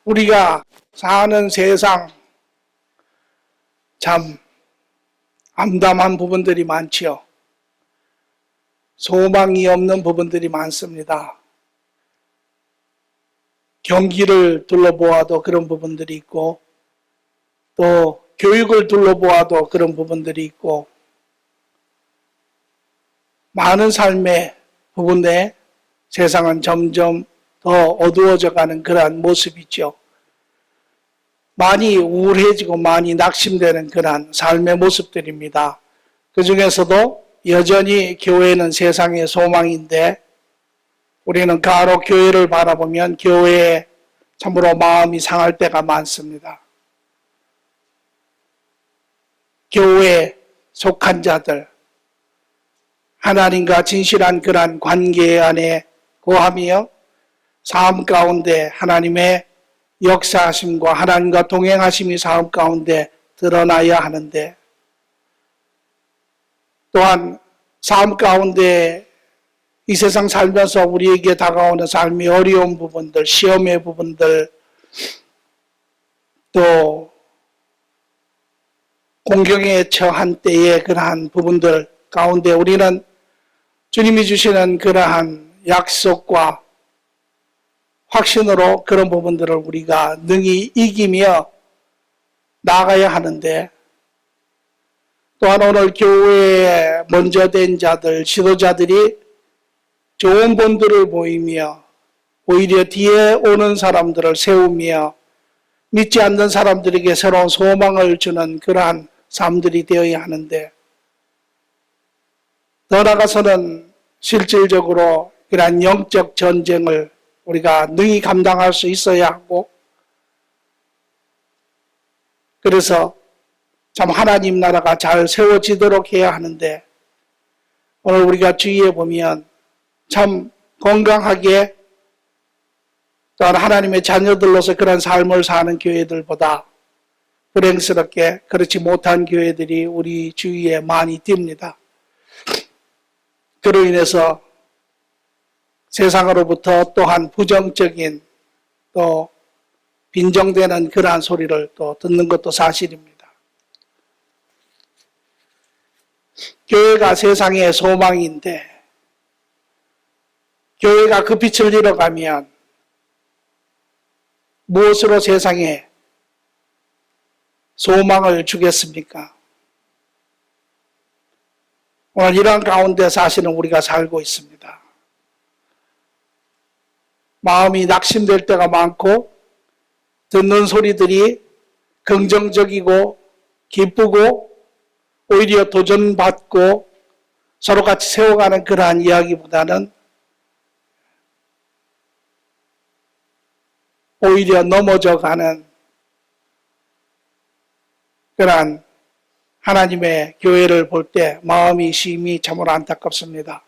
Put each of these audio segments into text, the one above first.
우리가 사는 세상 참 암담한 부분들이 많지요. 소망이 없는 부분들이 많습니다. 경기를 둘러보아도 그런 부분들이 있고, 또 교육을 둘러보아도 그런 부분들이 있고, 많은 삶의 부분에 세상은 점점 더 어두워져가는 그러한 모습이죠. 많이 우울해지고 많이 낙심되는 그러한 삶의 모습들입니다. 그 중에서도 여전히 교회는 세상의 소망인데, 우리는 간혹 교회를 바라보면 교회에 참으로 마음이 상할 때가 많습니다. 교회에 속한 자들, 하나님과 진실한 그러한 관계 안에 거하며 삶 가운데 하나님의 역사하심과 하나님과 동행하심이 삶 가운데 드러나야 하는데, 또한 삶 가운데 이 세상 살면서 우리에게 다가오는 삶의 어려운 부분들, 시험의 부분들, 또 공경에 처한 때의 그러한 부분들 가운데 우리는 주님이 주시는 그러한 약속과 확신으로 그런 부분들을 우리가 능히 이기며 나아가야 하는데, 또한 오늘 교회에 먼저 된 자들, 지도자들이 좋은 본들을 보이며 오히려 뒤에 오는 사람들을 세우며 믿지 않는 사람들에게 새로운 소망을 주는 그러한 삶들이 되어야 하는데, 더 나아가서는 실질적으로 그러한 영적 전쟁을 우리가 능히 감당할 수 있어야 하고, 그래서 참 하나님 나라가 잘 세워지도록 해야 하는데, 오늘 우리가 주위에 보면 참 건강하게 또한 하나님의 자녀들로서 그런 삶을 사는 교회들보다 불행스럽게 그렇지 못한 교회들이 우리 주위에 많이 띕니다. 그로 인해서 세상으로부터 또한 부정적인 또 빈정되는 그러한 소리를 또 듣는 것도 사실입니다. 교회가 세상의 소망인데, 교회가 그 빛을 잃어가면 무엇으로 세상에 소망을 주겠습니까? 오늘 이러한 가운데 사실은 우리가 살고 있습니다. 마음이 낙심될 때가 많고, 듣는 소리들이 긍정적이고 기쁘고 오히려 도전받고 서로 같이 세워가는 그러한 이야기보다는 오히려 넘어져가는 그러한 하나님의 교회를 볼 때 마음이 심히 참으로 안타깝습니다.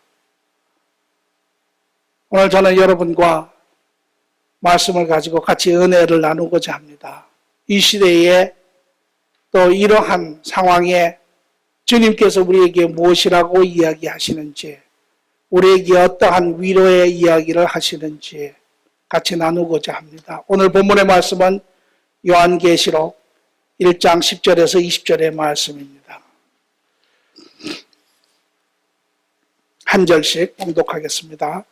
오늘 저는 여러분과 말씀을 가지고 같이 은혜를 나누고자 합니다. 이 시대에 또 이러한 상황에 주님께서 우리에게 무엇이라고 이야기하시는지, 우리에게 어떠한 위로의 이야기를 하시는지 같이 나누고자 합니다. 오늘 본문의 말씀은 요한계시록 1장 10절에서 20절의 말씀입니다. 한 절씩 봉독하겠습니다.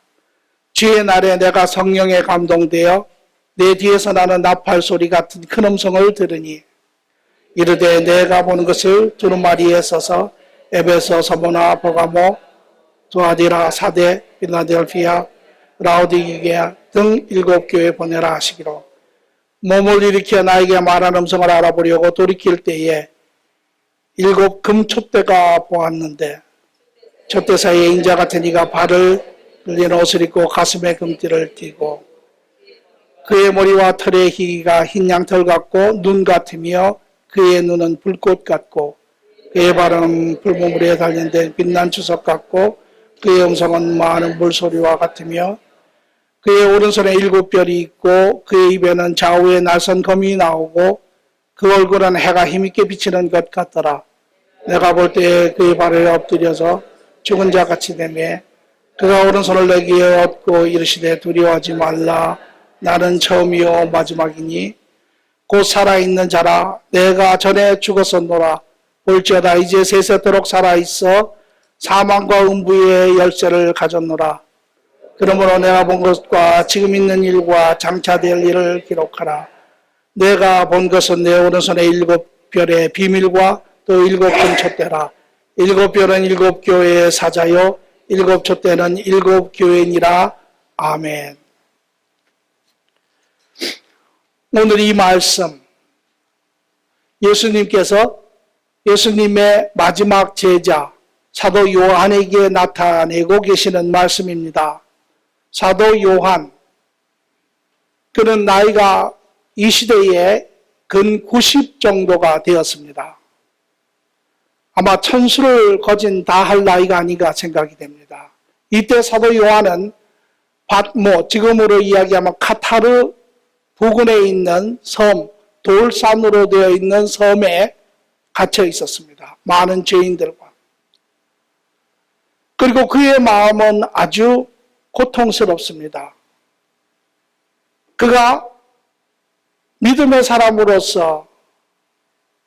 주의 날에 내가 성령에 감동되어 내 뒤에서 나는 나팔 소리 같은 큰 음성을 들으니, 이르되 내가 보는 것을 두루마리에 써서 에베소, 서모나, 버가모, 두아디라, 사데, 필라델피아, 라오디게아 등 7교회에 보내라 하시기로, 몸을 일으켜 나에게 말한 음성을 알아보려고 돌이킬 때에 7 금촛대가 보았는데, 촛대 사이에 인자 같은 이가 발을 흘린 옷을 입고 가슴에 금띠를 띠고, 그의 머리와 털의 희기가 흰 양털 같고 눈 같으며 그의 눈은 불꽃 같고, 그의 발은 불모물에 단련된 빛난 주석 같고, 그의 음성은 많은 물소리와 같으며, 그의 오른손에 7별이 있고 그의 입에는 좌우에 날선 검이 나오고 그 얼굴은 해가 힘있게 비치는 것 같더라. 내가 볼 때 그의 발에 엎드려서 죽은 자같이 되매, 그가 오른손을 내게 얻고 이르시되 두려워하지 말라. 나는 처음이요 마지막이니 곧 살아있는 자라. 내가 전에 죽었었노라. 볼지어다 이제 세세토록 살아있어 사망과 음부의 열쇠를 가졌노라. 그러므로 내가 본 것과 지금 있는 일과 장차될 일을 기록하라. 내가 본 것은 내 오른손에 7별의 비밀과 또 7금 촛대라. 7별은 7교회의 사자요 7촛대는 7교회니라. 아멘. 오늘 이 말씀, 예수님께서 예수님의 마지막 제자 사도 요한에게 나타내고 계시는 말씀입니다. 사도 요한, 그는 나이가 이 시대에 근 90 정도가 되었습니다. 아마 천수를 거진 다 할 나이가 아닌가 생각이 됩니다. 이때 사도 요한은 바트모, 지금으로 이야기하면 카타르 부근에 있는 섬, 돌산으로 되어 있는 섬에 갇혀 있었습니다. 많은 죄인들과. 그리고 그의 마음은 아주 고통스럽습니다. 그가 믿음의 사람으로서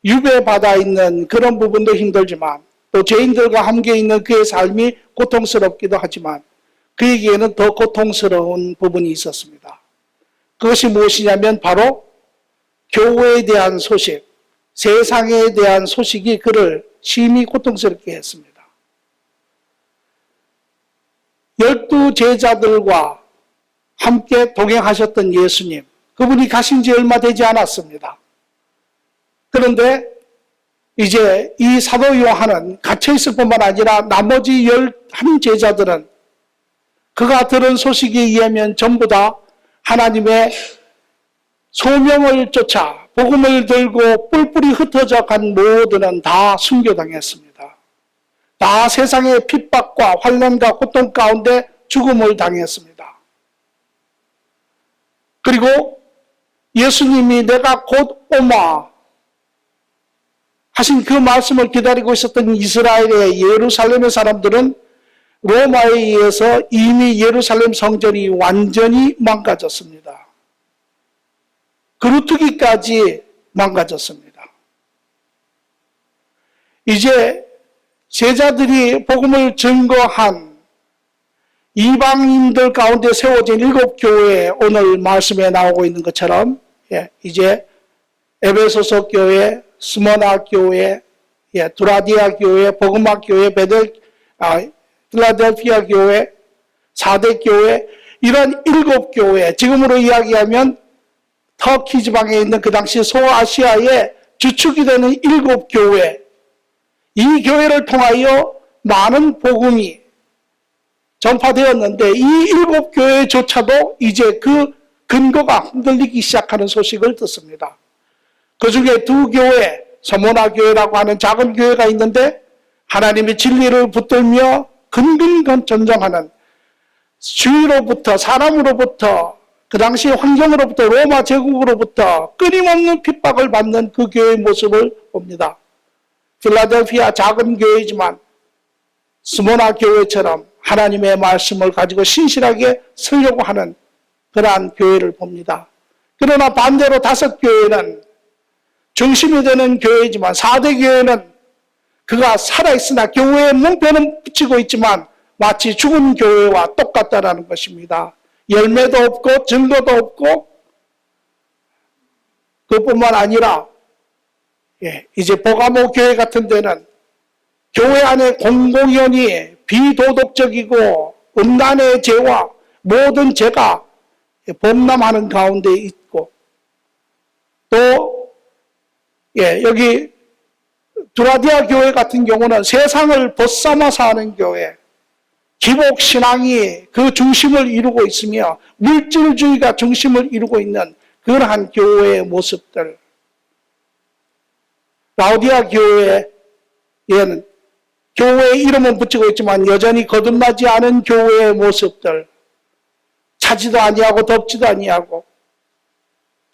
유배받아 있는 그런 부분도 힘들지만 또 죄인들과 함께 있는 그의 삶이 고통스럽기도 하지만 그에게는 더 고통스러운 부분이 있었습니다. 그것이 무엇이냐면 바로 교회에 대한 소식, 세상에 대한 소식이 그를 심히 고통스럽게 했습니다. 12 제자들과 함께 동행하셨던 예수님, 그분이 가신 지 얼마 되지 않았습니다. 그런데 이제 이 사도 요한은 갇혀있을 뿐만 아니라 나머지 11 제자들은 그가 들은 소식에 의하면 전부 다 하나님의 소명을 쫓아 복음을 들고 뿔뿔이 흩어져 간 모두는 다 순교당했습니다. 다 세상의 핍박과 환난과 고통 가운데 죽음을 당했습니다. 그리고 예수님이 내가 곧 오마 하신 그 말씀을 기다리고 있었던 이스라엘의 예루살렘의 사람들은 로마에 의해서 이미 예루살렘 성전이 완전히 망가졌습니다. 그루터기까지 망가졌습니다. 이제 제자들이 복음을 증거한 이방인들 가운데 세워진 7교회, 오늘 말씀에 나오고 있는 것처럼 이제 에베소서 교회, 스모나 교회, 두라디아 교회, 복음학 교회, 필라델피아 교회, 4대 교회, 이런 7교회, 지금으로 이야기하면 터키 지방에 있는 그 당시 소아시아의 주축이 되는 7교회, 이 교회를 통하여 많은 복음이 전파되었는데 이 7교회조차도 이제 그 근거가 흔들리기 시작하는 소식을 듣습니다. 그 중에 2 교회, 서모나 교회라고 하는 작은 교회가 있는데 하나님의 진리를 붙들며 근근전정하는 주위로부터, 사람으로부터, 그 당시 환경으로부터, 로마 제국으로부터 끊임없는 핍박을 받는 그 교회의 모습을 봅니다. 필라델피아 작은 교회지만 스모나 교회처럼 하나님의 말씀을 가지고 신실하게 쓰려고 하는 그러한 교회를 봅니다. 그러나 반대로 5 교회는 중심이 되는 교회이지만 4대 교회는 그가 살아있으나 교회의 문패는 붙이고 있지만 마치 죽은 교회와 똑같다라는 것입니다. 열매도 없고 증거도 없고 그뿐만 아니라 이제 보가모 교회 같은 데는 교회 안에 공공연히 비도덕적이고 음란의 죄와 모든 죄가 범람하는 가운데 있고 또 여기 두라디아 교회 같은 경우는 세상을 벗삼아서 하는 교회, 기복신앙이 그 중심을 이루고 있으며 물질주의가 중심을 이루고 있는 그러한 교회의 모습들, 라오디아 교회에는 교회의 이름은 붙이고 있지만 여전히 거듭나지 않은 교회의 모습들, 차지도 아니하고 덥지도 아니하고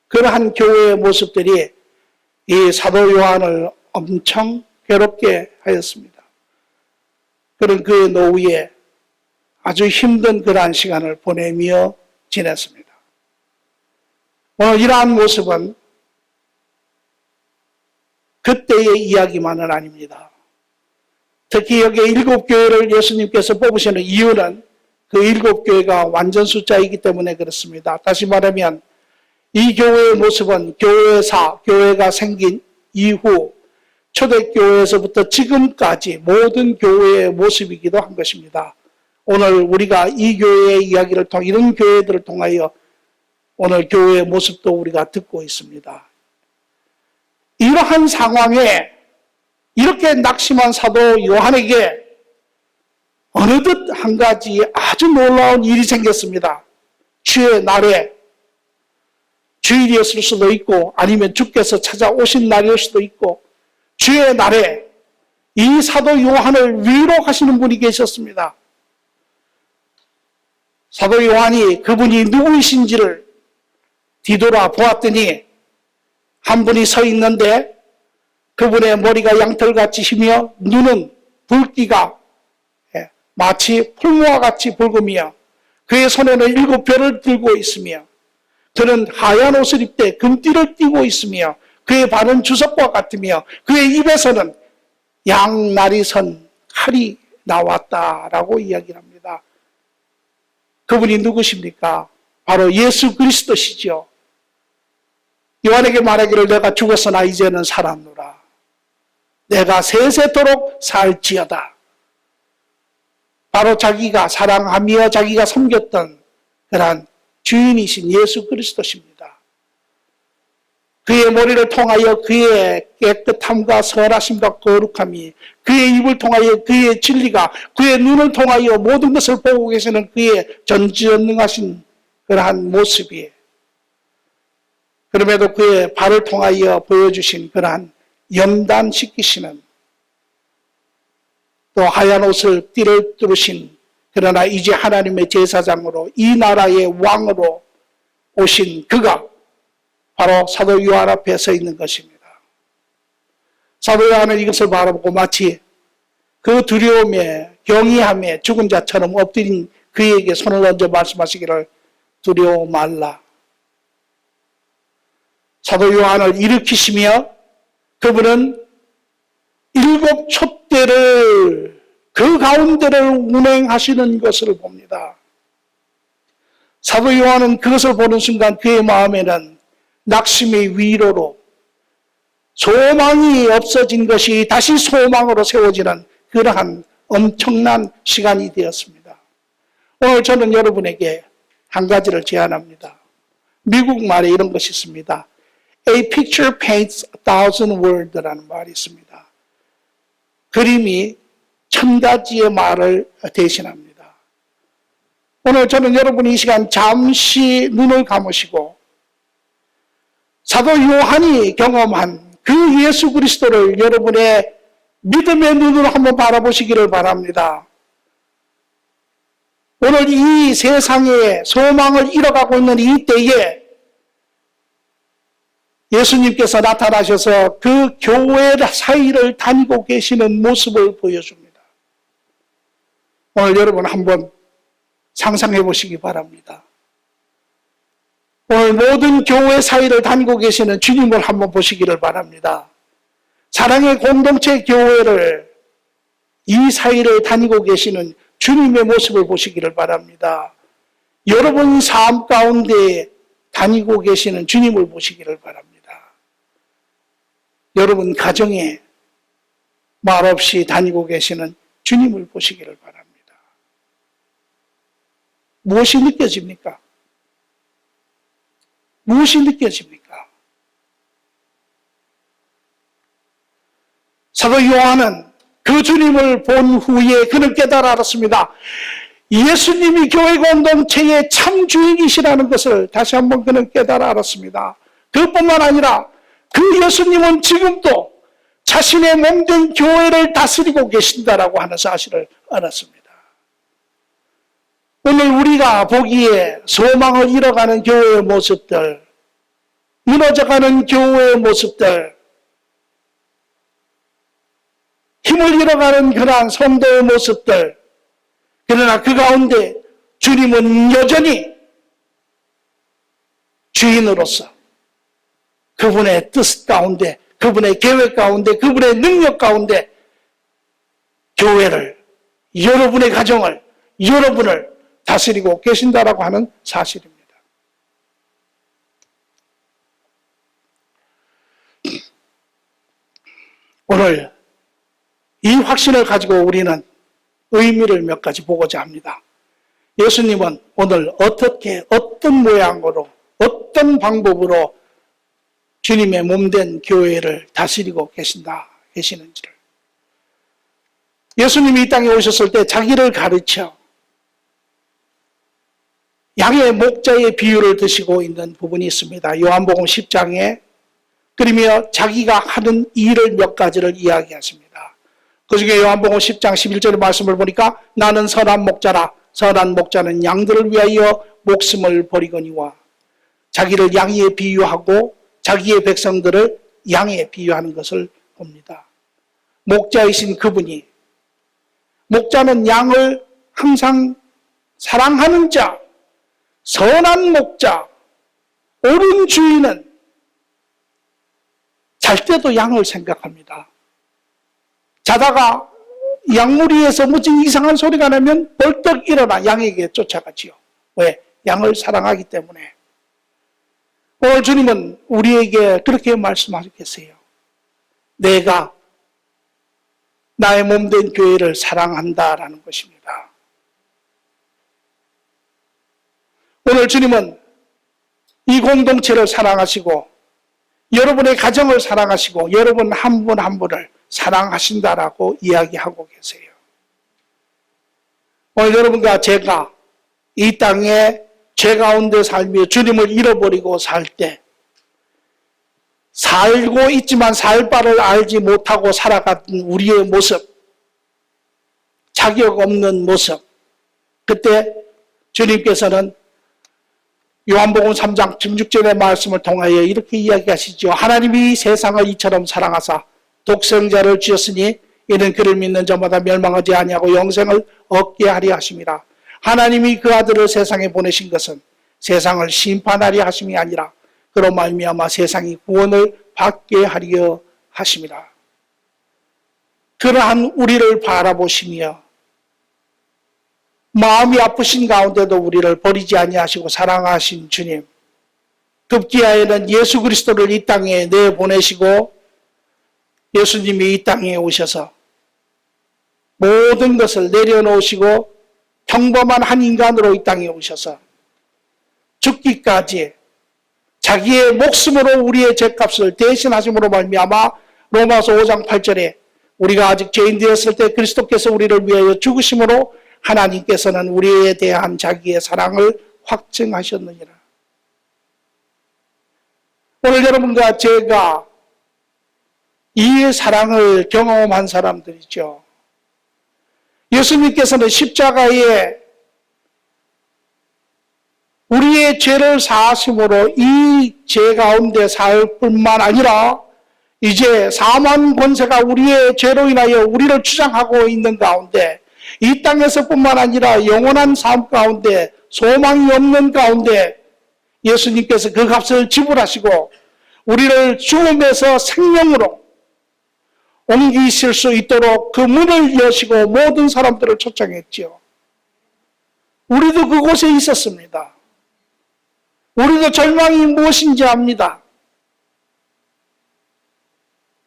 그러한 교회의 모습들이 이 사도 요한을 엄청 괴롭게 하였습니다. 그런 그의 노후에 아주 힘든 그러한 시간을 보내며 지냈습니다. 오늘 이러한 모습은 그때의 이야기만은 아닙니다. 특히 여기 7교회를 예수님께서 뽑으시는 이유는 그 7교회가 완전 숫자이기 때문에 그렇습니다. 다시 말하면 이 교회의 모습은 교회가 생긴 이후 초대교회에서부터 지금까지 모든 교회의 모습이기도 한 것입니다. 오늘 우리가 이 교회의 이야기를 통해 이런 교회들을 통하여 오늘 교회의 모습도 우리가 듣고 있습니다. 이러한 상황에 이렇게 낙심한 사도 요한에게 어느덧 한 가지 아주 놀라운 일이 생겼습니다. 주의 날에 주일이었을 수도 있고 아니면 주께서 찾아오신 날일 수도 있고 주의 날에 이 사도 요한을 위로하시는 분이 계셨습니다. 사도 요한이 그분이 누구이신지를 뒤돌아 보았더니 한 분이 서 있는데 그분의 머리가 양털같이 희며 눈은 붉기가 마치 풀무와 같이 붉으며 그의 손에는 7별을 들고 있으며 그는 하얀 옷을 입되 금띠를 띠고 있으며 그의 발은 주석과 같으며 그의 입에서는 양날이 선 칼이 나왔다라고 이야기를 합니다. 그분이 누구십니까? 바로 예수 그리스도시죠. 요한에게 말하기를 내가 죽었으나 이제는 살았노라. 내가 세세토록 살지어다. 바로 자기가 사랑하며 자기가 섬겼던 그러한 주인이신 예수 그리스도십니다. 그의 머리를 통하여 그의 깨끗함과 선하심과 거룩함이 그의 입을 통하여 그의 진리가 그의 눈을 통하여 모든 것을 보고 계시는 그의 전지전능하신 그러한 모습이 그럼에도 그의 발을 통하여 보여주신 그러한 염단시키시는 또 하얀 옷을 띠를 뚫으신 그러나 이제 하나님의 제사장으로 이 나라의 왕으로 오신 그가 바로 사도 요한 앞에 서 있는 것입니다. 사도 요한은 이것을 바라보고 마치 그 두려움에 경이함에 죽은 자처럼 엎드린 그에게 손을 얹어 말씀하시기를 두려워 말라. 사도 요한을 일으키시며 그분은 7 촛대를 그 가운데를 운행하시는 것을 봅니다. 사도 요한은 그것을 보는 순간 그의 마음에는 낙심의 위로로 소망이 없어진 것이 다시 소망으로 세워지는 그러한 엄청난 시간이 되었습니다. 오늘 저는 여러분에게 한 가지를 제안합니다. 미국 말에 이런 것이 있습니다. A picture paints 1,000 words라는 말이 있습니다. 그림이 1000가지의 말을 대신합니다. 오늘 저는 여러분이 이 시간 잠시 눈을 감으시고 사도 요한이 경험한 그 예수 그리스도를 여러분의 믿음의 눈으로 한번 바라보시기를 바랍니다. 오늘 이 세상에 소망을 잃어가고 있는 이 때에 예수님께서 나타나셔서 그 교회 사이를 다니고 계시는 모습을 보여줍니다. 오늘 여러분 한번 상상해 보시기 바랍니다. 오늘 모든 교회 사이를 다니고 계시는 주님을 한번 보시기를 바랍니다. 사랑의 공동체 교회를 이 사이를 다니고 계시는 주님의 모습을 보시기를 바랍니다. 여러분 삶 가운데 다니고 계시는 주님을 보시기를 바랍니다. 여러분 가정에 말없이 다니고 계시는 주님을 보시기를 바랍니다. 무엇이 느껴집니까? 무엇이 느껴집니까? 사도 요한은 그 주님을 본 후에 그는 깨달아 알았습니다. 예수님이 교회 공동체의 참 주인이시라는 것을 다시 한번 그는 깨달아 알았습니다. 그뿐만 아니라 그 예수님은 지금도 자신의 몸된 교회를 다스리고 계신다라고 하는 사실을 알았습니다. 오늘 우리가 보기에 소망을 잃어가는 교회의 모습들, 무너져가는 교회의 모습들, 힘을 잃어가는 그러한 성도의 모습들, 그러나 그 가운데 주님은 여전히 주인으로서 그분의 뜻 가운데, 그분의 계획 가운데, 그분의 능력 가운데 교회를, 여러분의 가정을, 여러분을 다스리고 계신다라고 하는 사실입니다. 오늘 이 확신을 가지고 우리는 의미를 몇 가지 보고자 합니다. 예수님은 오늘 어떻게, 어떤 모양으로, 어떤 방법으로 주님의 몸된 교회를 다스리고 계시는지를. 예수님이 이 땅에 오셨을 때 자기를 가르쳐 양의 목자의 비유를 드시고 있는 부분이 있습니다. 요한복음 10장에 그러며 자기가 하는 일을 몇 가지를 이야기하십니다. 그중에 요한복음 10장 11절의 말씀을 보니까 나는 선한 목자라. 선한 목자는 양들을 위하여 목숨을 버리거니와 자기를 양에 비유하고 자기의 백성들을 양에 비유하는 것을 봅니다. 목자이신 그분이, 목자는 양을 항상 사랑하는 자, 선한 목자, 옳은 주인은 잘 때도 양을 생각합니다. 자다가 양무리에서 무슨 이상한 소리가 나면 벌떡 일어나 양에게 쫓아가지요. 왜? 양을 사랑하기 때문에. 오늘 주님은 우리에게 그렇게 말씀하셨겠어요. 내가 나의 몸된 교회를 사랑한다라는 것입니다. 오늘 주님은 이 공동체를 사랑하시고 여러분의 가정을 사랑하시고 여러분 한 분 한 분을 사랑하신다라고 이야기하고 계세요. 오늘 여러분과 제가 이 땅에 죄 가운데 살며 주님을 잃어버리고 살 때 살고 있지만 살 바를 알지 못하고 살아간 우리의 모습, 자격 없는 모습, 그때 주님께서는 요한복음 3장 16절의 말씀을 통하여 이렇게 이야기하시죠. 하나님이 세상을 이처럼 사랑하사 독생자를 주셨으니 이는 그를 믿는 자마다 멸망하지 아니하고 영생을 얻게 하려 하심이라. 하나님이 그 아들을 세상에 보내신 것은 세상을 심판하려 하심이 아니라 그로 말미암아 세상이 구원을 받게 하려 하심이라. 그러한 우리를 바라보시며 마음이 아프신 가운데도 우리를 버리지 아니하시고 사랑하신 주님, 급기야에는 예수 그리스도를 이 땅에 내보내시고 예수님이 이 땅에 오셔서 모든 것을 내려놓으시고 평범한 한 인간으로 이 땅에 오셔서 죽기까지 자기의 목숨으로 우리의 죄값을 대신하심으로 말미암아 로마서 5장 8절에 우리가 아직 죄인 되었을 때 그리스도께서 우리를 위하여 죽으심으로 하나님께서는 우리에 대한 자기의 사랑을 확증하셨느니라. 오늘 여러분과 제가 이 사랑을 경험한 사람들이죠. 예수님께서는 십자가에 우리의 죄를 사하심으로 이 죄 가운데 살 뿐만 아니라 이제 사망 권세가 우리의 죄로 인하여 우리를 주장하고 있는 가운데 이 땅에서 뿐만 아니라 영원한 삶 가운데 소망이 없는 가운데 예수님께서 그 값을 지불하시고 우리를 죽음에서 생명으로 옮기실 수 있도록 그 문을 여시고 모든 사람들을 초청했지요. 우리도 그곳에 있었습니다. 우리도 절망이 무엇인지 압니다.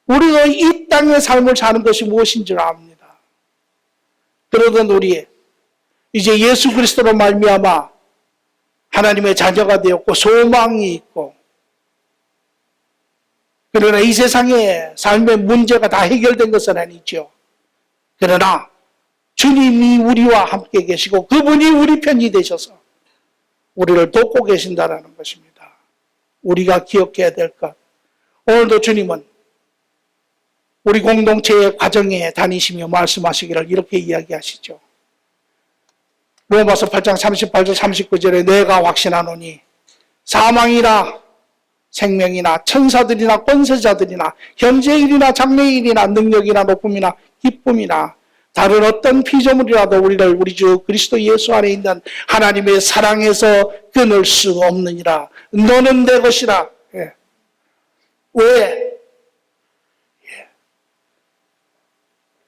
우리도 이 땅의 삶을 사는 것이 무엇인지를 압니다. 그러던 우리 이제 예수 그리스도로 말미암아 하나님의 자녀가 되었고 소망이 있고, 그러나 이 세상의 삶의 문제가 다 해결된 것은 아니죠. 그러나 주님이 우리와 함께 계시고 그분이 우리 편이 되셔서 우리를 돕고 계신다는 것입니다. 우리가 기억해야 될 것. 오늘도 주님은 우리 공동체의 과정에 다니시며 말씀하시기를 이렇게 이야기하시죠. 로마서 8장 38절 39절에 내가 확신하노니 사망이나 생명이나 천사들이나 권세자들이나 현재일이나 장래일이나 능력이나 높음이나 기쁨이나 다른 어떤 피조물이라도 우리를 우리 주 그리스도 예수 안에 있는 하나님의 사랑에서 끊을 수 없느니라. 너는 내 것이라. 예. 왜? 예.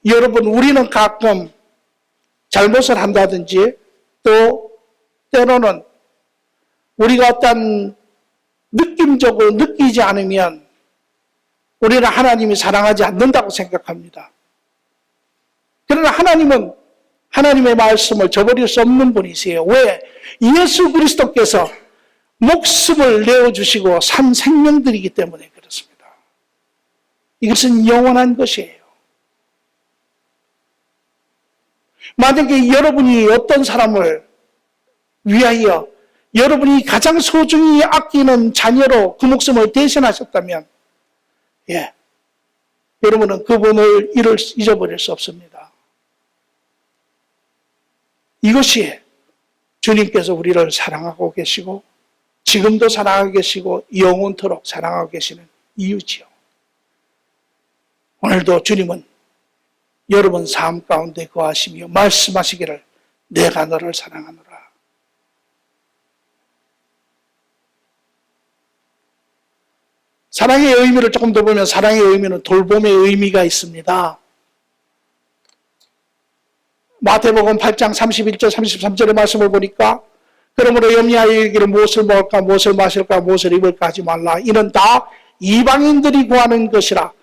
여러분, 우리는 가끔 잘못을 한다든지 또 때로는 우리가 어떤 느낌적으로 느끼지 않으면 우리는 하나님이 사랑하지 않는다고 생각합니다. 그러나 하나님은 하나님의 말씀을 저버릴 수 없는 분이세요. 왜? 예수 그리스도께서 목숨을 내어주시고 산 생명들이기 때문에 그렇습니다. 이것은 영원한 것이에요. 만약에 여러분이 어떤 사람을 위하여 여러분이 가장 소중히 아끼는 자녀로 그 목숨을 대신하셨다면, 예, 여러분은 그분을 잊어버릴 수 없습니다. 이것이 주님께서 우리를 사랑하고 계시고 지금도 사랑하고 계시고 영원토록 사랑하고 계시는 이유지요. 오늘도 주님은 여러분 삶 가운데 거하시며 말씀하시기를 내가 너를 사랑하노라. 사랑의 의미를 조금 더 보면 사랑의 의미는 돌봄의 의미가 있습니다. 마태복음 8장 31절 33절의 말씀을 보니까 그러므로 염려하여 이르기를 무엇을 먹을까 무엇을 마실까 무엇을 입을까 하지 말라. 이는 다 이방인들이 구하는 것이라.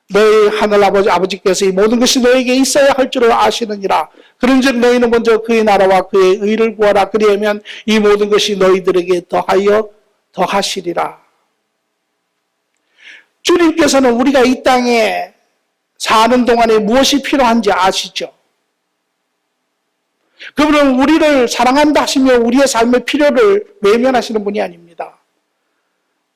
너희 하늘아버지 아버지께서 이 모든 것이 너에게 있어야 할 줄을 아시느니라. 그런즉 너희는 먼저 그의 나라와 그의 의를 구하라. 그리하면 이 모든 것이 너희들에게 더하시리라. 주님께서는 우리가 이 땅에 사는 동안에 무엇이 필요한지 아시죠? 그분은 우리를 사랑한다 하시며 우리의 삶의 필요를 외면하시는 분이 아닙니다.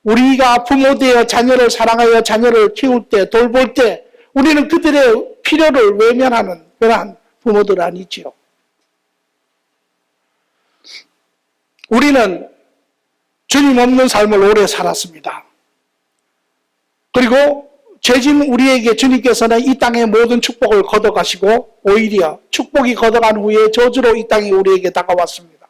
우리가 부모 되어 자녀를 사랑하여 자녀를 키울 때, 돌볼 때 우리는 그들의 필요를 외면하는 그러한 부모들 아니지요. 우리는 주님 없는 삶을 오래 살았습니다. 그리고 죄진 우리에게 주님께서는 이 땅의 모든 축복을 걷어가시고 오히려 축복이 걷어간 후에 저주로 이 땅이 우리에게 다가왔습니다.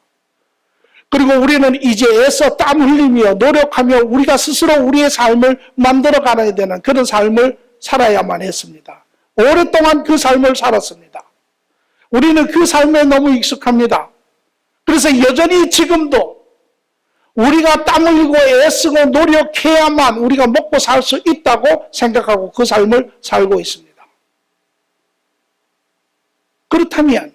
그리고 우리는 이제 애써 땀 흘리며 노력하며 우리가 스스로 우리의 삶을 만들어가야 되는 그런 삶을 살아야만 했습니다. 오랫동안 그 삶을 살았습니다. 우리는 그 삶에 너무 익숙합니다. 그래서 여전히 지금도 우리가 땀 흘리고 애쓰고 노력해야만 우리가 먹고 살 수 있다고 생각하고 그 삶을 살고 있습니다. 그렇다면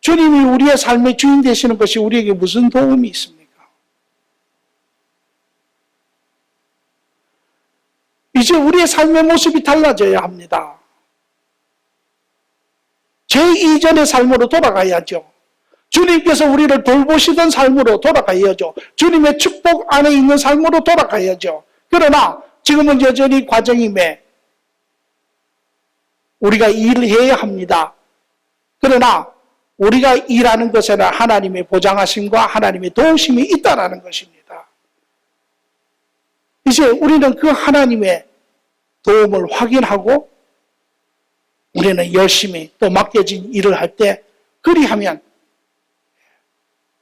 주님이 우리의 삶의 주인 되시는 것이 우리에게 무슨 도움이 있습니까? 이제 우리의 삶의 모습이 달라져야 합니다. 제2전의 삶으로 돌아가야죠. 주님께서 우리를 돌보시던 삶으로 돌아가야죠. 주님의 축복 안에 있는 삶으로 돌아가야죠. 그러나 지금은 여전히 과정임에 우리가 일해야 합니다. 그러나 우리가 일하는 것에는 하나님의 보장하심과 하나님의 도우심이 있다는 것입니다. 이제 우리는 그 하나님의 도움을 확인하고 우리는 열심히 또 맡겨진 일을 할 때 그리하면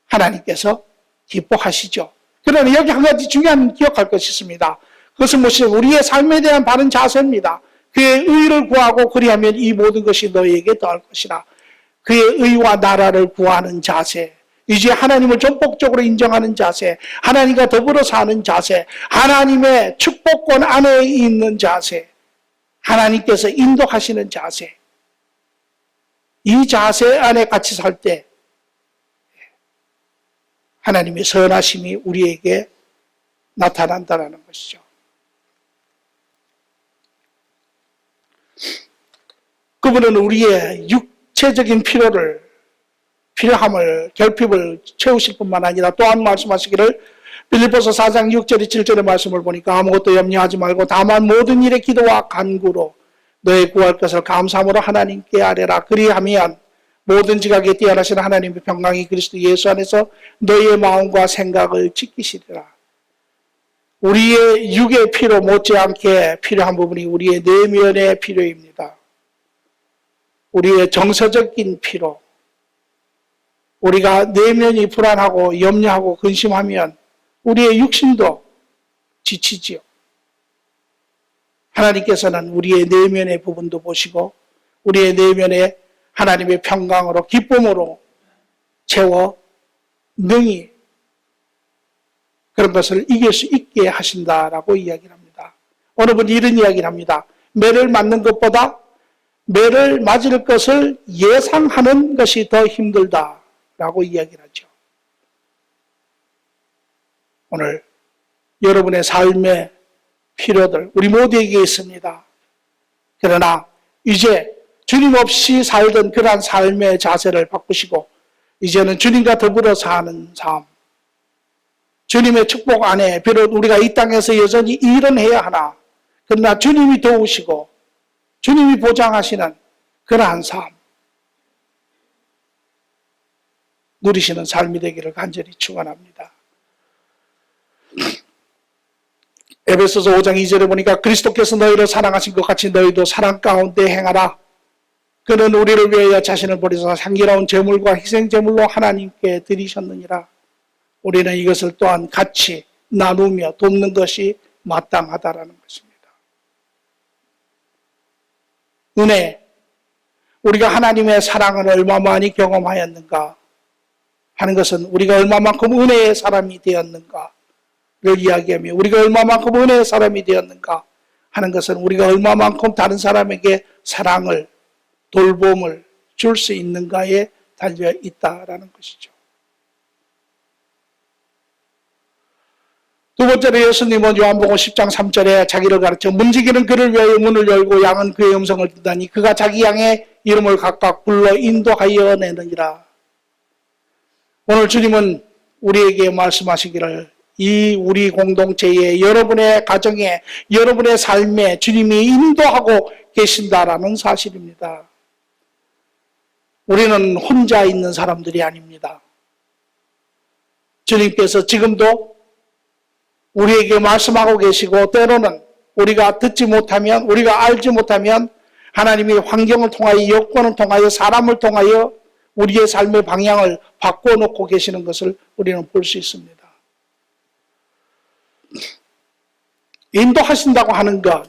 하나님께서 기뻐하시죠. 그러나 여기 한 가지 중요한 기억할 것이 있습니다. 그것은 무엇이냐? 우리의 삶에 대한 바른 자세입니다. 그의 의를 구하고 그리하면 이 모든 것이 너희에게 더할 것이라. 그의 의와 나라를 구하는 자세, 이제 하나님을 전폭적으로 인정하는 자세, 하나님과 더불어 사는 자세, 하나님의 축복권 안에 있는 자세, 하나님께서 인도하시는 자세, 이 자세 안에 같이 살 때 하나님의 선하심이 우리에게 나타난다는 것이죠. 그분은 우리의 육체적인 필요함을, 결핍을 채우실 뿐만 아니라 또한 말씀하시기를 빌립보서 4장 6절에 7절의 말씀을 보니까 아무것도 염려하지 말고 다만 모든 일에 기도와 간구로 너의 구할 것을 감사함으로 하나님께 아뢰라. 그리하면 모든 지각에 뛰어나신 하나님의 평강이 그리스도 예수 안에서 너희의 마음과 생각을 지키시리라. 우리의 육의 필요 못지않게 필요한 부분이 우리의 내면의 필요입니다. 우리의 정서적인 피로, 우리가 내면이 불안하고 염려하고 근심하면 우리의 육신도 지치지요. 하나님께서는 우리의 내면의 부분도 보시고 우리의 내면에 하나님의 평강으로 기쁨으로 채워 능히 그런 것을 이길 수 있게 하신다라고 이야기를 합니다. 어느 분이 이런 이야기를 합니다. 매를 맞는 것보다 매를 맞을 것을 예상하는 것이 더 힘들다라고 이야기를 하죠. 오늘 여러분의 삶의 필요들 우리 모두에게 있습니다. 그러나 이제 주님 없이 살던 그러한 삶의 자세를 바꾸시고 이제는 주님과 더불어 사는 삶, 주님의 축복 안에 비록 우리가 이 땅에서 여전히 일은 해야 하나 그러나 주님이 도우시고 주님이 보장하시는 그러한 삶 누리시는 삶이 되기를 간절히 축원합니다. 에베소서 5장 2절에 보니까 그리스도께서 너희를 사랑하신 것 같이 너희도 사랑 가운데 행하라. 그는 우리를 위하여 자신을 버리사 향기로운 제물과 희생 제물로 하나님께 드리셨느니라. 우리는 이것을 또한 같이 나누며 돕는 것이 마땅하다라는 것입니다. 은혜, 우리가 하나님의 사랑을 얼마만이 경험하였는가 하는 것은 우리가 얼마만큼 은혜의 사람이 되었는가를 이야기하며 우리가 얼마만큼 은혜의 사람이 되었는가 하는 것은 우리가 얼마만큼 다른 사람에게 사랑을 돌봄을 줄 수 있는가에 달려 있다라는 것이죠. 두 번째로 예수님은 요한복음 10장 3절에 자기를 가르쳐 문지기는 그를 위하여 문을 열고 양은 그의 음성을 듣다니 그가 자기 양의 이름을 각각 불러 인도하여 내느니라. 오늘 주님은 우리에게 말씀하시기를 이 우리 공동체에 여러분의 가정에 여러분의 삶에 주님이 인도하고 계신다라는 사실입니다. 우리는 혼자 있는 사람들이 아닙니다. 주님께서 지금도 우리에게 말씀하고 계시고 때로는 우리가 듣지 못하면 우리가 알지 못하면 하나님이 환경을 통하여 여건을 통하여 사람을 통하여 우리의 삶의 방향을 바꿔놓고 계시는 것을 우리는 볼 수 있습니다. 인도하신다고 하는 것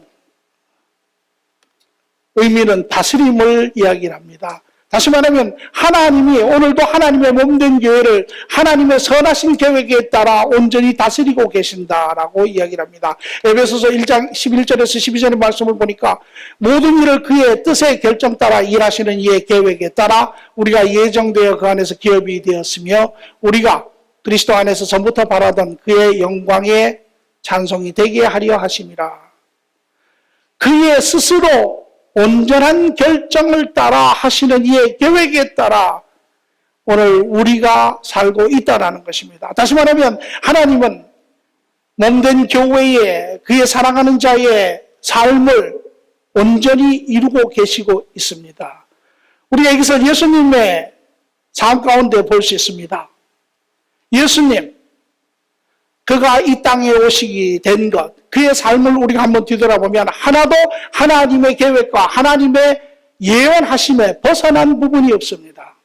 의미는 다스림을 이야기합니다. 다시 말하면 하나님이 오늘도 하나님의 몸된 교회를 하나님의 선하신 계획에 따라 온전히 다스리고 계신다라고 이야기를 합니다. 에베소서 1장 11절에서 12절의 말씀을 보니까 모든 일을 그의 뜻의 결정 따라 일하시는 이의 계획에 따라 우리가 예정되어 그 안에서 기업이 되었으며 우리가 그리스도 안에서 전부터 바라던 그의 영광의 찬송이 되게 하려 하심이라. 그의 스스로 온전한 결정을 따라 하시는 이의 계획에 따라 오늘 우리가 살고 있다는 것입니다. 다시 말하면 하나님은 몸된 교회에 그의 사랑하는 자의 삶을 온전히 이루고 계시고 있습니다. 우리가 여기서 예수님의 삶 가운데 볼 수 있습니다. 예수님, 그가 이 땅에 오시게 된 것, 그의 삶을 우리가 한번 뒤돌아보면 하나도 하나님의 계획과 하나님의 예언하심에 벗어난 부분이 없습니다.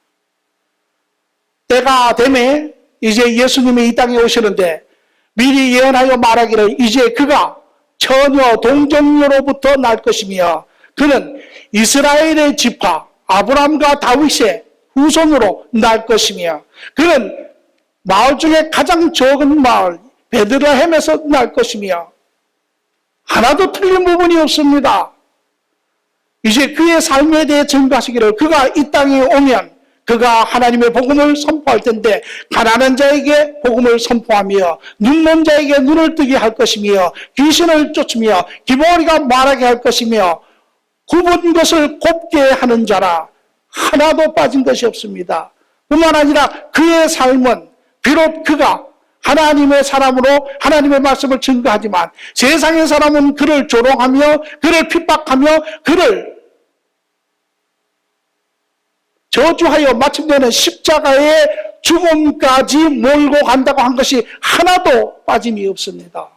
때가 되매 이제 예수님이 이 땅에 오시는데 미리 예언하여 말하기를 이제 그가 처녀 동정녀로부터 날 것이며 그는 이스라엘의 지파 아브람과 다윗의 후손으로 날 것이며 그는 마을 중에 가장 적은 마을 베들레헴에서 날 것이며 하나도 틀린 부분이 없습니다. 이제 그의 삶에 대해 증거하시기를 그가 이 땅에 오면 그가 하나님의 복음을 선포할 텐데 가난한 자에게 복음을 선포하며 눈먼 자에게 눈을 뜨게 할 것이며 귀신을 쫓으며 기머리가 말하게 할 것이며 굽은 것을 곱게 하는 자라 하나도 빠진 것이 없습니다. 뿐만 아니라 그의 삶은 비록 그가 하나님의 사람으로 하나님의 말씀을 증거하지만 세상의 사람은 그를 조롱하며 그를 핍박하며 그를 저주하여 마침내는 십자가의 죽음까지 몰고 간다고 한 것이 하나도 빠짐이 없습니다.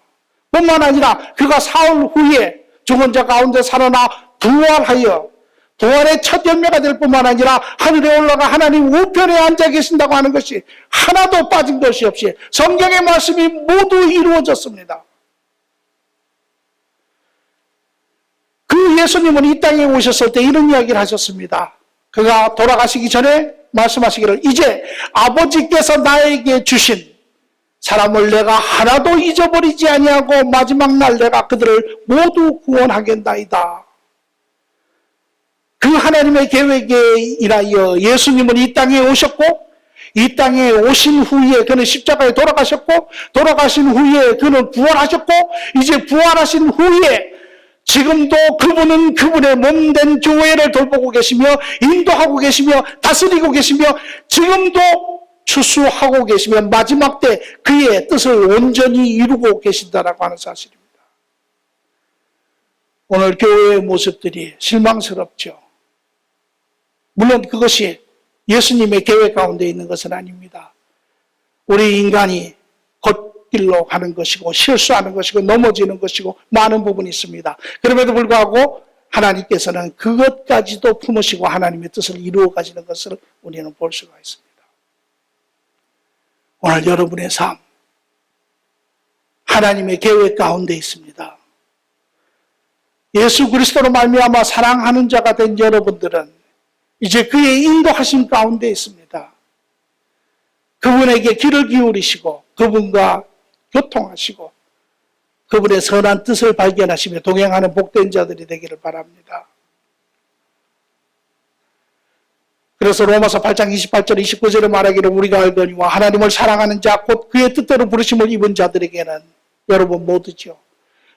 뿐만 아니라 그가 사흘 후에 죽은 자 가운데 살아나 부활하여 부활의 첫 열매가 될 뿐만 아니라 하늘에 올라가 하나님 우편에 앉아 계신다고 하는 것이 하나도 빠진 것이 없이 성경의 말씀이 모두 이루어졌습니다. 그 예수님은 이 땅에 오셨을 때 이런 이야기를 하셨습니다. 그가 돌아가시기 전에 말씀하시기를 이제 아버지께서 나에게 주신 사람을 내가 하나도 잊어버리지 아니하고 마지막 날 내가 그들을 모두 구원하겠나이다. 그 하나님의 계획에 인하여 예수님은 이 땅에 오셨고 이 땅에 오신 후에 그는 십자가에 돌아가셨고 돌아가신 후에 그는 부활하셨고 이제 부활하신 후에 지금도 그분은 그분의 몸된 교회를 돌보고 계시며 인도하고 계시며 다스리고 계시며 지금도 추수하고 계시며 마지막 때 그의 뜻을 온전히 이루고 계신다라고 하는 사실입니다. 오늘 교회의 모습들이 실망스럽죠. 물론 그것이 예수님의 계획 가운데 있는 것은 아닙니다. 우리 인간이 걷길로 가는 것이고 실수하는 것이고 넘어지는 것이고 많은 부분이 있습니다. 그럼에도 불구하고 하나님께서는 그것까지도 품으시고 하나님의 뜻을 이루어 가시는 것을 우리는 볼 수가 있습니다. 오늘 여러분의 삶 하나님의 계획 가운데 있습니다. 예수 그리스도로 말미암아 사랑하는 자가 된 여러분들은 이제 그의 인도하심 가운데 있습니다. 그분에게 귀를 기울이시고 그분과 교통하시고 그분의 선한 뜻을 발견하시며 동행하는 복된 자들이 되기를 바랍니다. 그래서 로마서 8장 28절 29절에 말하기를 우리가 알거니와 하나님을 사랑하는 자 곧 그의 뜻대로 부르심을 입은 자들에게는 여러분 모두죠.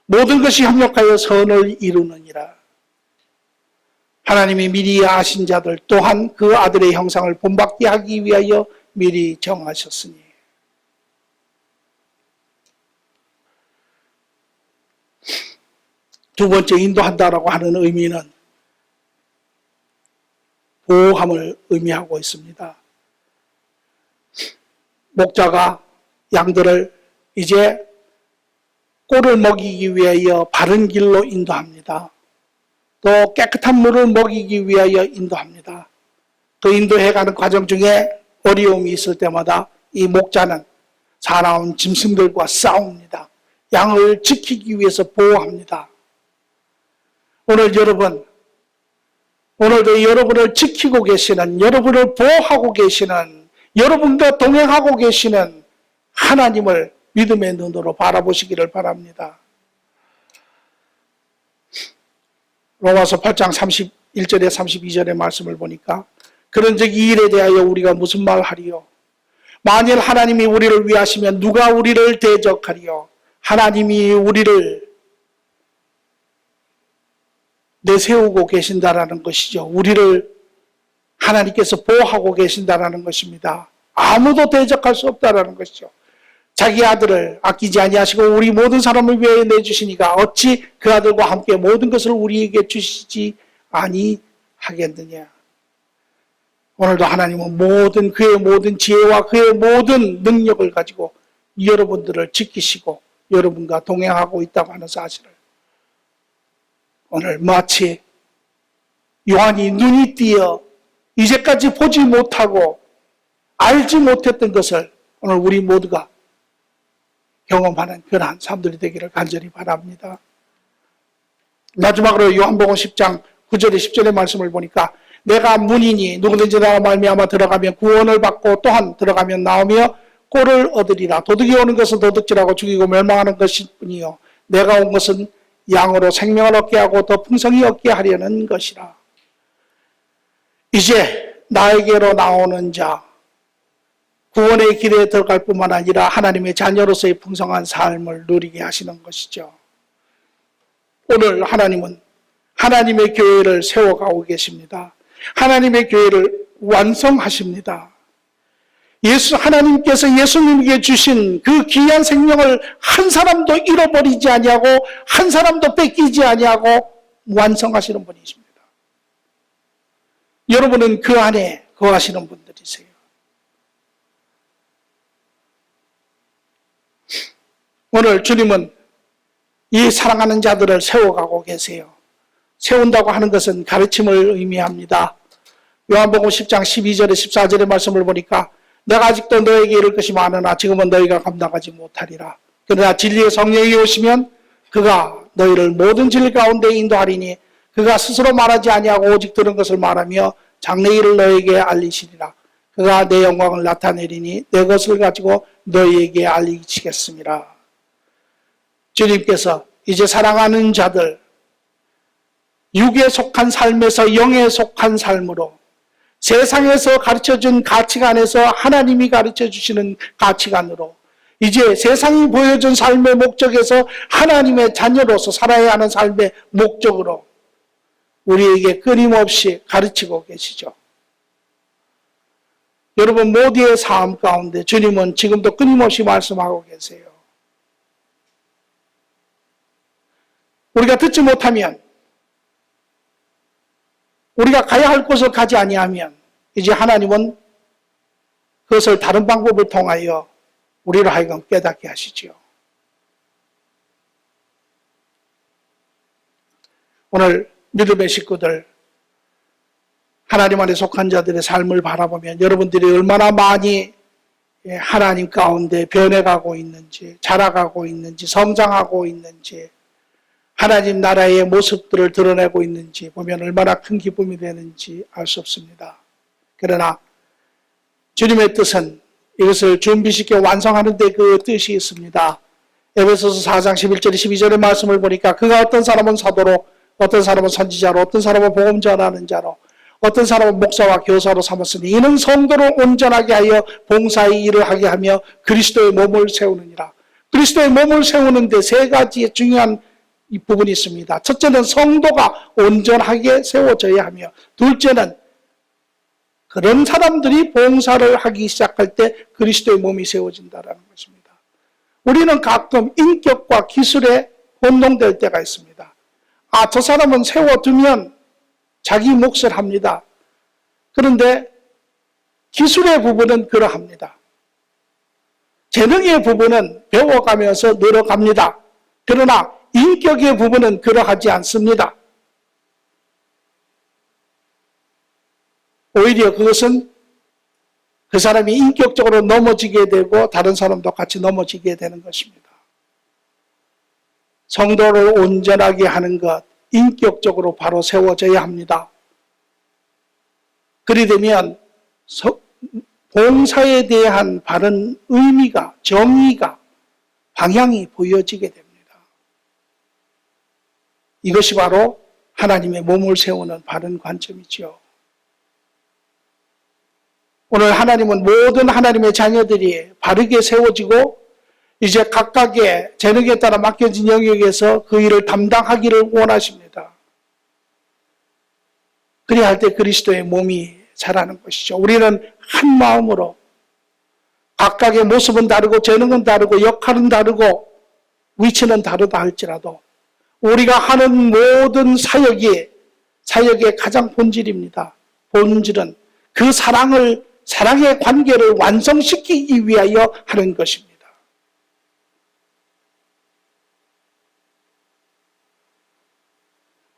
모든 것이 협력하여 선을 이루느니라. 하나님이 미리 아신 자들 또한 그 아들의 형상을 본받게 하기 위하여 미리 정하셨으니. 두 번째 인도한다라고 하는 의미는 보호함을 의미하고 있습니다. 목자가 양들을 이제 꼴을 먹이기 위하여 바른 길로 인도합니다. 또 깨끗한 물을 먹이기 위하여 인도합니다. 그 인도해가는 과정 중에 어려움이 있을 때마다 이 목자는 사나운 짐승들과 싸웁니다. 양을 지키기 위해서 보호합니다. 오늘 여러분, 오늘도 여러분을 지키고 계시는, 여러분을 보호하고 계시는, 여러분과 동행하고 계시는 하나님을 믿음의 눈으로 바라보시기를 바랍니다. 로마서 8장 31절에 32절의 말씀을 보니까 그런즉 이 일에 대하여 우리가 무슨 말 하리요? 만일 하나님이 우리를 위하시면 누가 우리를 대적하리요? 하나님이 우리를 내세우고 계신다라는 것이죠. 우리를 하나님께서 보호하고 계신다라는 것입니다. 아무도 대적할 수 없다라는 것이죠. 자기 아들을 아끼지 아니하시고 우리 모든 사람을 위해 내주시니까 어찌 그 아들과 함께 모든 것을 우리에게 주시지 아니하겠느냐. 오늘도 하나님은 모든 그의 모든 지혜와 그의 모든 능력을 가지고 여러분들을 지키시고 여러분과 동행하고 있다고 하는 사실을 오늘 마치 요한이 눈이 띄어 이제까지 보지 못하고 알지 못했던 것을 오늘 우리 모두가 경험하는 그러한 사람들이 되기를 간절히 바랍니다. 마지막으로 요한복음 10장 9절에 10절의 말씀을 보니까 내가 문이니 누구든지 나와 말미암아 들어가면 구원을 받고 또한 들어가면 나오며 꼴을 얻으리라. 도둑이 오는 것은 도둑질하고 죽이고 멸망하는 것일 뿐이요 내가 온 것은 양으로 생명을 얻게 하고 더 풍성히 얻게 하려는 것이라. 이제 나에게로 나오는 자 구원의 길에 들어갈 뿐만 아니라 하나님의 자녀로서의 풍성한 삶을 누리게 하시는 것이죠. 오늘 하나님은 하나님의 교회를 세워가고 계십니다. 하나님의 교회를 완성하십니다. 하나님께서 예수님에게 주신 그 귀한 생명을 한 사람도 잃어버리지 아니하고 한 사람도 뺏기지 아니하고 완성하시는 분이십니다. 여러분은 그 안에 거하시는 분들이세요. 오늘 주님은 이 사랑하는 자들을 세워가고 계세요. 세운다고 하는 것은 가르침을 의미합니다. 요한복음 10장 12절에 14절의 말씀을 보니까 내가 아직도 너에게 이를 것이 많으나 지금은 너희가 감당하지 못하리라. 그러나 진리의 성령이 오시면 그가 너희를 모든 진리 가운데 인도하리니 그가 스스로 말하지 아니하고 오직 들은 것을 말하며 장래일을 너에게 알리시리라. 그가 내 영광을 나타내리니 내 것을 가지고 너희에게 알리시겠습니다. 주님께서 이제 사랑하는 자들, 육에 속한 삶에서 영에 속한 삶으로 세상에서 가르쳐준 가치관에서 하나님이 가르쳐주시는 가치관으로 이제 세상이 보여준 삶의 목적에서 하나님의 자녀로서 살아야 하는 삶의 목적으로 우리에게 끊임없이 가르치고 계시죠. 여러분 모두의 삶 가운데 주님은 지금도 끊임없이 말씀하고 계세요. 우리가 듣지 못하면, 우리가 가야 할 곳을 가지 아니하면 이제 하나님은 그것을 다른 방법을 통하여 우리를 하여금 깨닫게 하시지요. 오늘 믿음의 식구들, 하나님 안에 속한 자들의 삶을 바라보면 여러분들이 얼마나 많이 하나님 가운데 변해가고 있는지, 자라가고 있는지, 성장하고 있는지, 하나님 나라의 모습들을 드러내고 있는지 보면 얼마나 큰 기쁨이 되는지 알 수 없습니다. 그러나 주님의 뜻은 이것을 준비시켜 완성하는 데 그 뜻이 있습니다. 에베소서 4장 11절 12절의 말씀을 보니까 그가 어떤 사람은 사도로, 어떤 사람은 선지자로, 어떤 사람은 복음 전하는 자로, 어떤 사람은 목사와 교사로 삼았으니 이는 성도를 온전하게 하여 봉사의 일을 하게 하며 그리스도의 몸을 세우느니라. 그리스도의 몸을 세우는데 세 가지의 중요한 이 부분이 있습니다. 첫째는 성도가 온전하게 세워져야 하며, 둘째는 그런 사람들이 봉사를 하기 시작할 때 그리스도의 몸이 세워진다는 것입니다. 우리는 가끔 인격과 기술에 혼동될 때가 있습니다. 아, 저 사람은 세워두면 자기 몫을 합니다. 그런데 기술의 부분은 그러합니다. 재능의 부분은 배워가면서 늘어갑니다. 그러나 인격의 부분은 그러하지 않습니다. 오히려 그것은 그 사람이 인격적으로 넘어지게 되고 다른 사람도 같이 넘어지게 되는 것입니다. 성도를 온전하게 하는 것, 인격적으로 바로 세워져야 합니다. 그리 되면 봉사에 대한 바른 의미가, 정의가, 방향이 보여지게 됩니다. 이것이 바로 하나님의 몸을 세우는 바른 관점이지요. 오늘 하나님은 모든 하나님의 자녀들이 바르게 세워지고 이제 각각의 재능에 따라 맡겨진 영역에서 그 일을 담당하기를 원하십니다. 그래야 할 때 그리스도의 몸이 자라는 것이죠. 우리는 한 마음으로 각각의 모습은 다르고 재능은 다르고 역할은 다르고 위치는 다르다 할지라도 우리가 하는 모든 사역의 가장 본질입니다. 본질은 그 사랑의 관계를 완성시키기 위하여 하는 것입니다.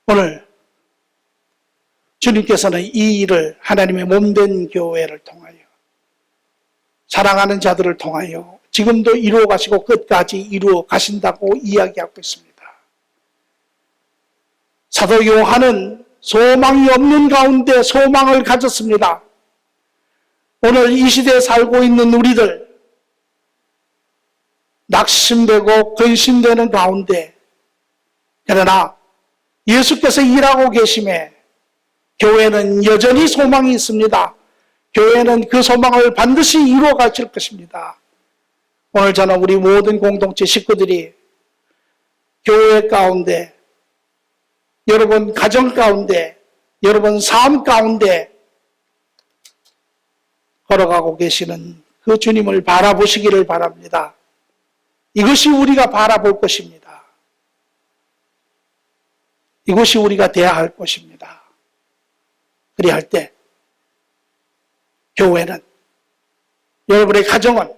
오늘 주님께서는 이 일을 하나님의 몸된 교회를 통하여 사랑하는 자들을 통하여 지금도 이루어 가시고 끝까지 이루어 가신다고 이야기하고 있습니다. 사도 요한은 소망이 없는 가운데 소망을 가졌습니다. 오늘 이 시대에 살고 있는 우리들 낙심되고 근심되는 가운데 그러나 예수께서 일하고 계심에 교회는 여전히 소망이 있습니다. 교회는 그 소망을 반드시 이루어 가실 것입니다. 오늘 저는 우리 모든 공동체 식구들이 교회 가운데, 여러분 가정 가운데, 여러분 삶 가운데 걸어가고 계시는 그 주님을 바라보시기를 바랍니다. 이것이 우리가 바라볼 것입니다. 이것이 우리가 돼야 할 것입니다. 그리할 때 교회는, 여러분의 가정은,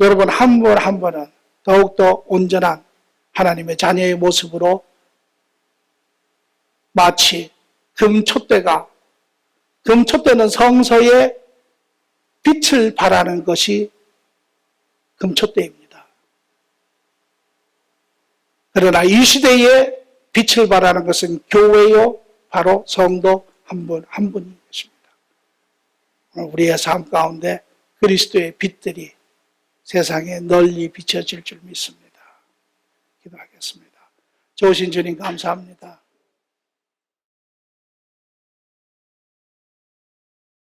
여러분 한 분 한 분은 더욱더 온전한 하나님의 자녀의 모습으로 마치 금촛대는 성서에 빛을 발하는 것이 금촛대입니다. 그러나 이 시대에 빛을 발하는 것은 교회요, 바로 성도 한 분이 계십니다. 오늘 우리의 삶 가운데 그리스도의 빛들이 세상에 널리 비춰질 줄 믿습니다. 기도하겠습니다. 좋으신 주님 감사합니다.